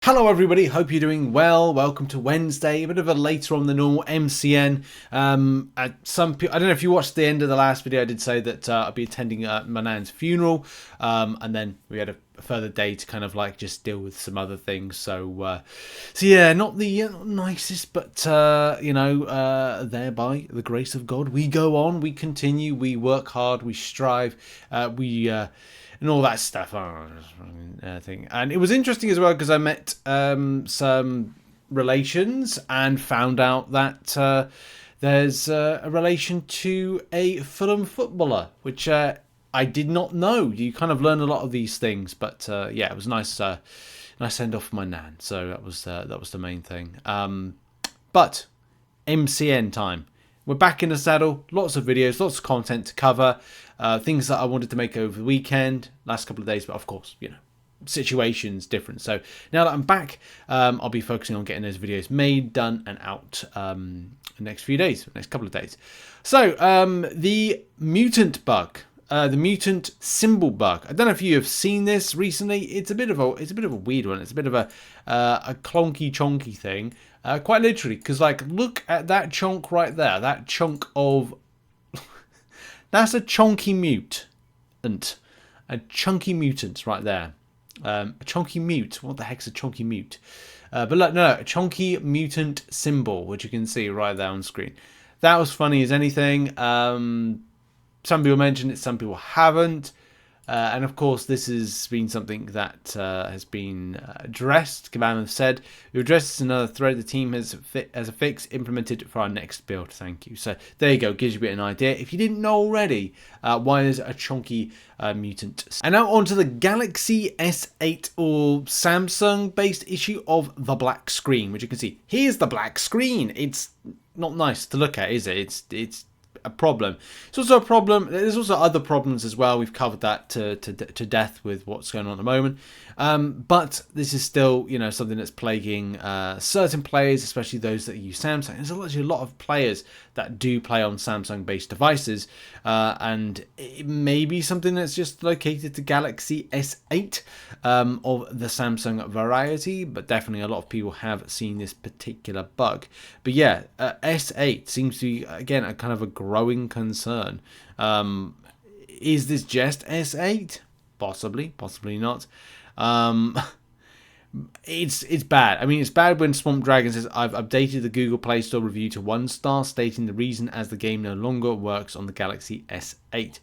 Hello everybody, hope you're doing well. Welcome to Wednesday, a bit of a later on than normal MCN. Some people, I don't know if you watched the end of the last video, I did say that I'll be attending my nan's funeral, and then we had a further day to kind of like just deal with some other things. So yeah, not the nicest, but thereby the grace of God, we go on, we continue, we work hard, we strive, and all that stuff. Thing. And it was interesting as well because I met some relations and found out that there's a relation to a Fulham footballer, which I did not know. You kind of learn a lot of these things, but yeah, it was nice. Nice send off for my nan. So that was the main thing. But MCN time. We're back in the saddle. Lots of videos, lots of content to cover. Things that I wanted to make over the weekend, last couple of days, but of course, situations different. So now that I'm back, I'll be focusing on getting those videos made, done, and out the next few days, next couple of days. So the mutant bug. The mutant symbol bug. I don't know if you have seen this recently. It's a bit of a weird one. It's a bit of a clonky chonky thing. Quite literally, because like look at that chunk right there. That chunk of that's a chonky mutant. A chunky mutant right there. A chunky mute. What the heck's a chunky mute? But look, no, a chunky mutant symbol, which you can see right there on screen. That was funny as anything. Some people mentioned it, some people haven't. And of course, this has been something that has been addressed. Kabam have said, we addressed this in another thread. The team has a fix implemented for our next build. Thank you. So there you go. Gives you a bit of an idea. If you didn't know already, why there's a chunky mutant. And now on to the Galaxy S8 or Samsung-based issue of the black screen, which you can see. Here's the black screen. It's not nice to look at, is it? It's a problem. It's also a problem. There's also other problems as well. We've covered that to death with what's going on at the moment. But this is still, something that's plaguing certain players, especially those that use Samsung. There's actually a lot of players that do play on Samsung-based devices, and it may be something that's just located to Galaxy S8 of the Samsung variety, but definitely a lot of people have seen this particular bug. But yeah, S8 seems to be, again, a kind of a growing concern. Is this just S8? Possibly not. It's bad. I mean, it's bad when Swamp Dragon says, I've updated the Google Play Store review to 1 star, stating the reason as the game no longer works on the Galaxy S8.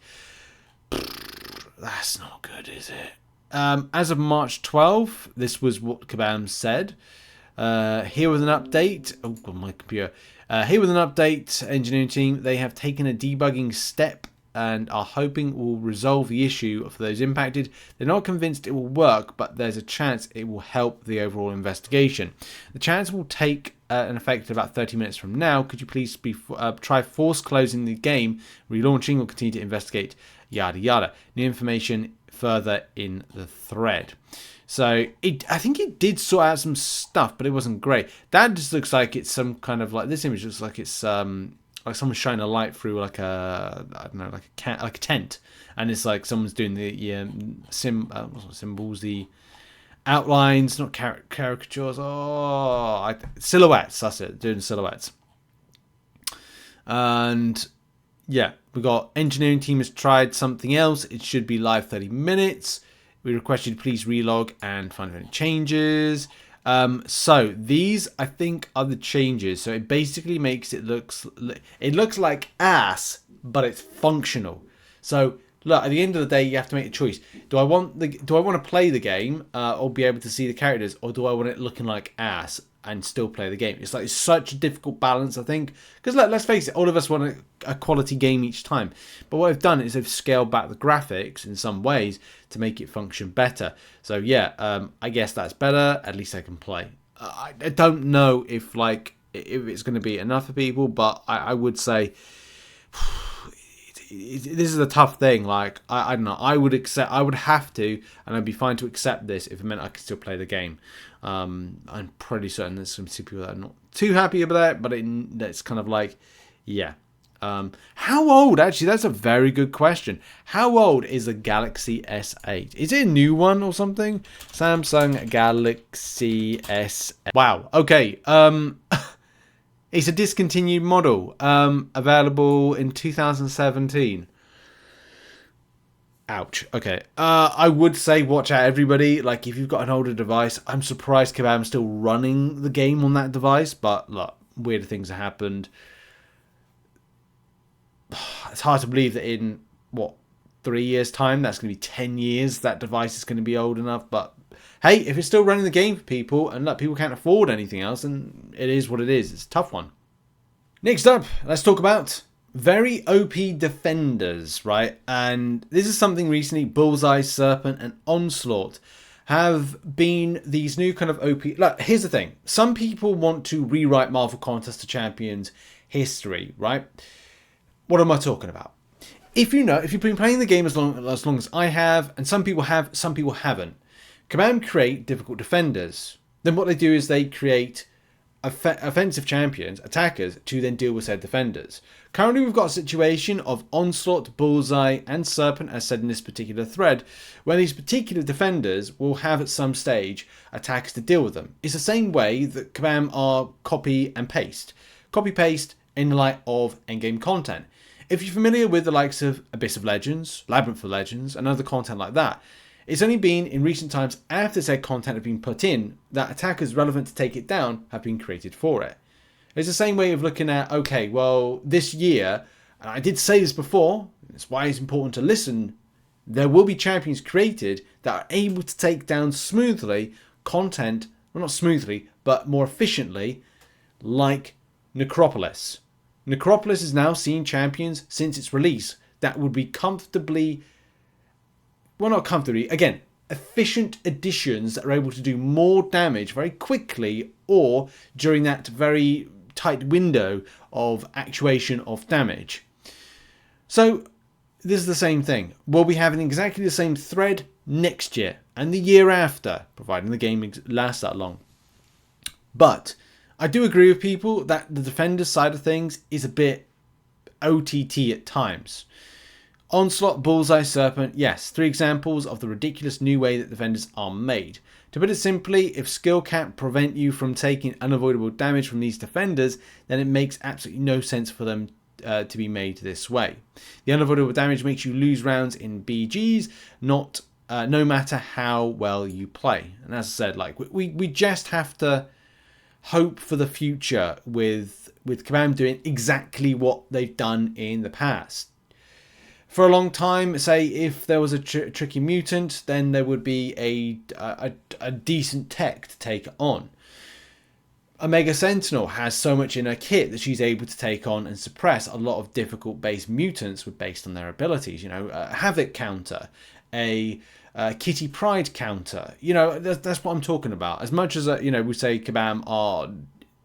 That's not good, is it? As of March 12th, this was what Kabam said. Here with an update. Oh, God, my computer. Here with an update, engineering team, they have taken a debugging step and are hoping will resolve the issue for those impacted. They're not convinced it will work, but there's a chance it will help the overall investigation. The chance will take an effect about 30 minutes from now. Could you please try force closing the game, relaunching, or continue to investigate, yada yada. New information further in the thread. So I think it did sort out some stuff, but it wasn't great. That just looks like it's some kind of like, this image looks like it's like someone's shining a light through like a, I don't know, like a tent, and it's like someone's doing the symbols, the outlines, not caricatures. Silhouettes. That's it. Doing silhouettes. And yeah, we got engineering team has tried something else. It should be live 30 minutes. We request you to please relog and find any changes. So these, I think, are the changes. So it basically makes it looks like ass, but it's functional. So look, at the end of the day, you have to make a choice. Do I want to play the game or be able to see the characters, or do I want it looking like ass and still play the game? It's like such a difficult balance, I think, because let's face it, all of us want a quality game each time. But what they've done is they've scaled back the graphics in some ways to make it function better. So yeah, I guess that's better. At least I can play. I don't know if it's going to be enough for people, but I would say this is a tough thing. Like I don't know. I would have to, and I'd be fine to accept this if it meant I could still play the game. I'm pretty certain there's some people that are not too happy about that, but it's kind of like, yeah, How old? Actually, that's a very good question. How old is the Galaxy S8? Is it a new one or something? Samsung Galaxy S8. Wow. Okay. It's a discontinued model. Available in 2017. Ouch. Okay. I would say watch out, everybody. Like, if you've got an older device, I'm surprised Kabam's still running the game on that device. But look, weird things have happened. It's hard to believe that in, what, 3 years' time, that's going to be 10 years, that device is going to be old enough. But hey, if it's still running the game for people, and look, people can't afford anything else, then it is what it is. It's a tough one. Next up, let's talk about very OP defenders, right? And this is something recently Bullseye, Serpent, and Onslaught have been these new kind of OP. Look, here's the thing. Some people want to rewrite Marvel Contest of Champions history, right? What am I talking about? If you've been playing the game as long as I have, and some people have, some people haven't, Kabam create difficult defenders. Then what they do is they create offensive champions, attackers, to then deal with said defenders. Currently, we've got a situation of Onslaught, Bullseye, and Serpent, as said in this particular thread, where these particular defenders will have at some stage attackers to deal with them. It's the same way that Kabam are copy and paste. Copy-paste in the light of endgame content. If you're familiar with the likes of Abyss of Legends, Labyrinth of Legends, and other content like that, it's only been in recent times after said content has been put in that attackers relevant to take it down have been created for it. It's the same way of looking at, okay, well, this year, and I did say this before, that's why it's important to listen, there will be champions created that are able to take down smoothly content, well, not smoothly, but more efficiently, like Necropolis. Necropolis has now seen champions since its release that would be comfortably, well, not comfortably, again, efficient additions that are able to do more damage very quickly or during that very tight window of actuation of damage. So this is the same thing. We'll be having exactly the same thread next year and the year after, providing the game lasts that long. But I do agree with people that the defender side of things is a bit OTT at times. Onslaught, Bullseye, Serpent, yes, 3 examples of the ridiculous new way that defenders are made. To put it simply, if skill can't prevent you from taking unavoidable damage from these defenders, then it makes absolutely no sense for them to be made this way. The unavoidable damage makes you lose rounds in BGs, no matter how well you play. And as I said, like we just have to hope for the future with Kabam doing exactly what they've done in the past. For a long time, say, if there was a tricky mutant, then there would be a decent tech to take it on. Omega Sentinel has so much in her kit that she's able to take on and suppress a lot of difficult base mutants based on their abilities. You know, Havoc counter, a Kitty Pride counter. You know, that's what I'm talking about. As much as, we say Kabam are,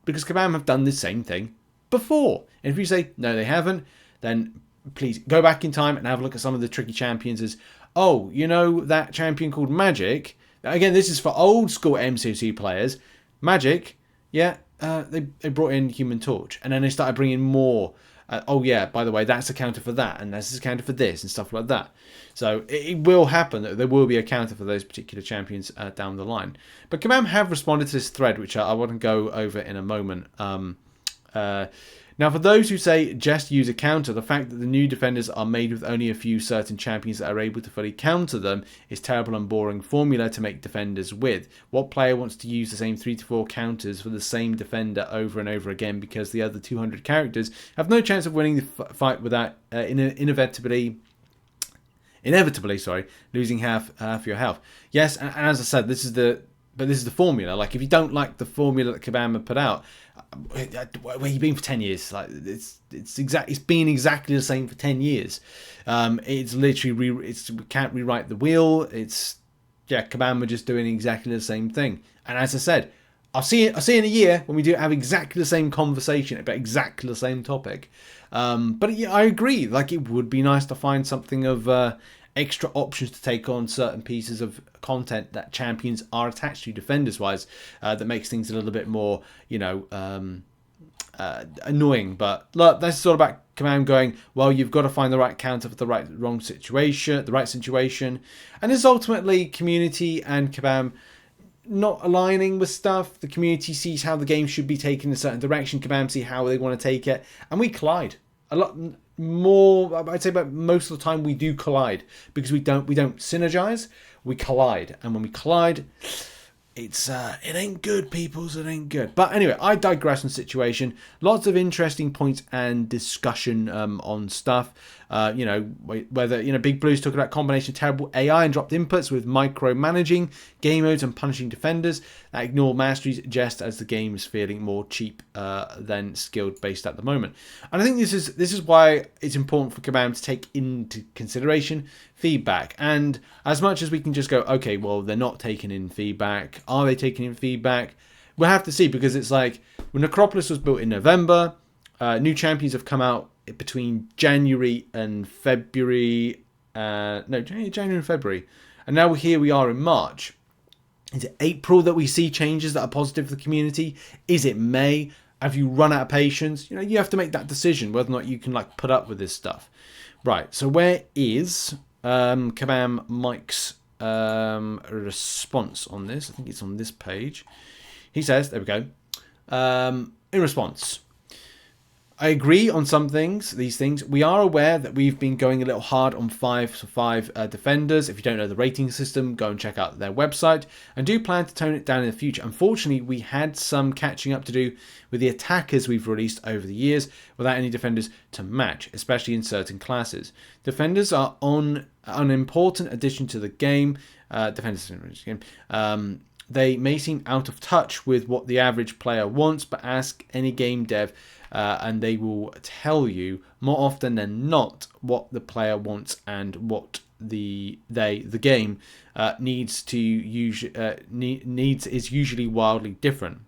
because Kabam have done the same thing before. And if you say, no, they haven't, then please go back in time and have a look at some of the tricky champions as, oh, you know that champion called Magic? Again, this is for old school MCOC players. Magic, yeah, they brought in Human Torch. And then they started bringing more. Oh, yeah, by the way, that's a counter for that. And that's a counter for this and stuff like that. So it will happen that there will be a counter for those particular champions down the line. But Kabam have responded to this thread, which I want to go over in a moment. Now, for those who say just use a counter, the fact that the new defenders are made with only a few certain champions that are able to fully counter them is terrible and boring formula to make defenders with. What player wants to use the same 3 to 4 counters for the same defender over and over again because the other 200 characters have no chance of winning the fight without inevitably losing half your health? Yes, and as I said, this is the formula. Like, if you don't like the formula that Kabam have put out, where you been for 10 years? Like, it's been exactly the same for 10 years. It's literally we can't rewrite the wheel. Kabam are just doing exactly the same thing. And as I said, I'll see in a year when we have exactly the same conversation about exactly the same topic. But yeah, I agree. Like, it would be nice to find something of extra options to take on certain pieces of content that champions are attached to defenders wise, that makes things a little bit more, annoying. But look, this is all about Kabam going, well, you've got to find the right counter for the right situation. And it's ultimately community and Kabam not aligning with stuff. The community sees how the game should be taken in a certain direction. Kabam see how they want to take it. And we collide. A lot more, I'd say about most of the time we do collide. Because we don't synergize, we collide. And when we collide, it ain't good, peoples. It ain't good. But anyway, I digress on the situation. Lots of interesting points and discussion on stuff. Whether Big Blue's talking about combination of terrible AI and dropped inputs with micromanaging game modes and punishing defenders that ignore masteries just as the game is feeling more cheap than skilled based at the moment. And I think this is why it's important for Kabam to take into consideration feedback. And as much as we can just go, okay, well, they're not taking in feedback. Are they taking in feedback? We'll have to see, because it's like when Necropolis was built in November, new champions have come out between January and February. January and February. And now here we are in March. Is it April that we see changes that are positive for the community? Is it May? Have you run out of patience? You have to make that decision whether or not you can put up with this stuff. Right, so where is Kabam Mike's response on this? I think it's on this page. He says, there we go. In response, I agree on some things, these things. We are aware that we've been going a little hard on 5 defenders. If you don't know the rating system, go and check out their website. And do plan to tone it down in the future. Unfortunately, we had some catching up to do with the attackers we've released over the years without any defenders to match, especially in certain classes. Defenders are an important addition to the game. They may seem out of touch with what the average player wants, but ask any game dev and they will tell you more often than not what the player wants and what the game needs is usually wildly different.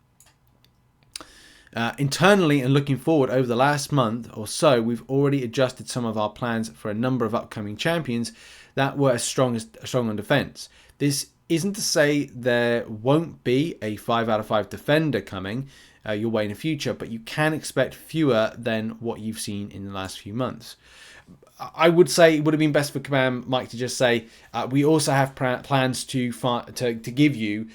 Internally and looking forward over the last month or so, we've already adjusted some of our plans for a number of upcoming champions that were strong on defense. This isn't to say there won't be a 5 out of 5 defender coming your way in the future, but you can expect fewer than what you've seen in the last few months. I would say it would have been best for Kabam Mike to just say, we also have plans to give you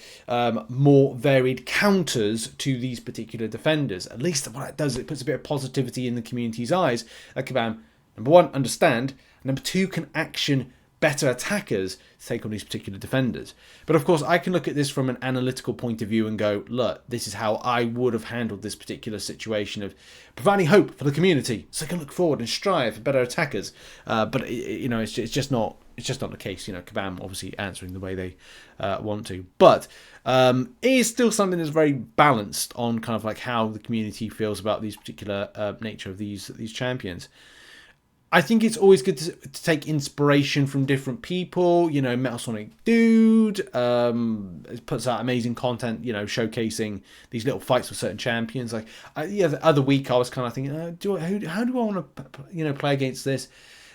more varied counters to these particular defenders. At least what it does, it puts a bit of positivity in the community's eyes. That Kabam, number one, understand, and number two, can action better attackers to take on these particular defenders. But of course, I can look at this from an analytical point of view and go, look, this is how I would have handled this particular situation of providing hope for the community, so they can look forward and strive for better attackers. But it's just not the case. Kabam obviously answering the way they want to, but it is still something that's very balanced on kind of like how the community feels about these particular nature of these champions. I think it's always good to take inspiration from different people. Metal Sonic Dude puts out amazing content, showcasing these little fights with certain champions. The other week I was kind of thinking, how do I want to, play against this?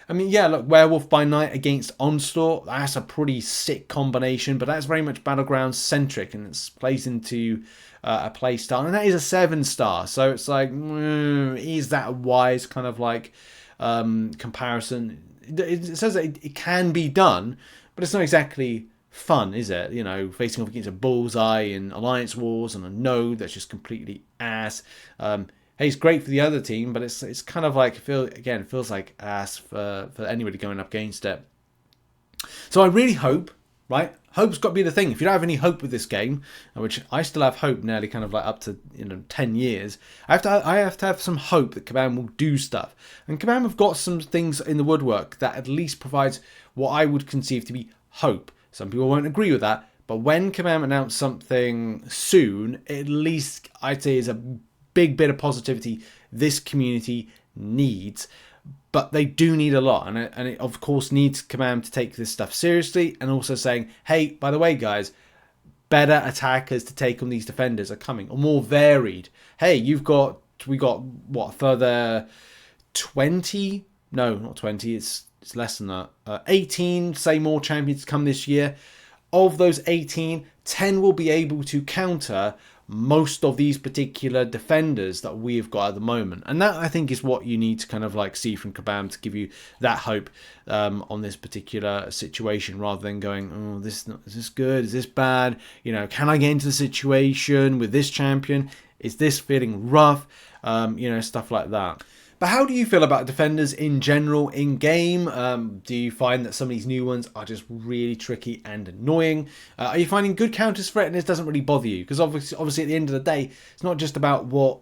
I mean, look, Werewolf by Night against Onslaught, that's a pretty sick combination, but that's very much Battlegrounds centric, and it plays into a play style, and that is a 7-star. So it's like, is that a wise kind of like comparison? It says that it can be done, but it's not exactly fun, is it? Facing off against a Bullseye in Alliance Wars and a Node that's just completely ass. Hey, it's great for the other team, but it's kind of like feels like ass for anybody going up against it. So I really hope, right? Hope's got to be the thing. If you don't have any hope with this game, which I still have hope nearly kind of like up to 10 years, I have to have some hope that Kabam will do stuff. And Kabam have got some things in the woodwork that at least provides what I would conceive to be hope. Some people won't agree with that, but when Kabam announce something soon, at least I'd say is a big bit of positivity this community needs. But they do need a lot, and it of course needs Kabam to take this stuff seriously, and also saying, hey, by the way, guys, better attackers to take on these defenders are coming, or more varied. Hey, we got what, further 20? No, not 20. It's less than that. 18, say, more champions to come this year. Of those 18, 10 will be able to counter most of these particular defenders that we've got at the moment. And that, I think, is what you need to kind of like see from Kabam to give you that hope on this particular situation, rather than going, oh, is this good? Is this bad? You know, can I get into the situation with this champion? Is this feeling rough? You know, stuff like that. But how do you feel about defenders in general in game? Do you find that some of these new ones are just really tricky and annoying? Are you finding good counters for it and it doesn't really bother you? Because obviously at the end of the day, it's not just about what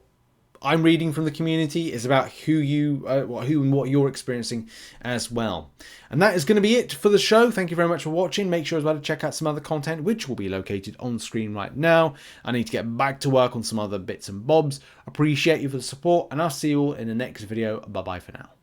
I'm reading from the community, is about who and what you're experiencing as well. And that is going to be it for the show. Thank you very much for watching. Make sure as well to check out some other content, which will be located on screen right now. I need to get back to work on some other bits and bobs. Appreciate you for the support, and I'll see you all in the next video. Bye bye for now.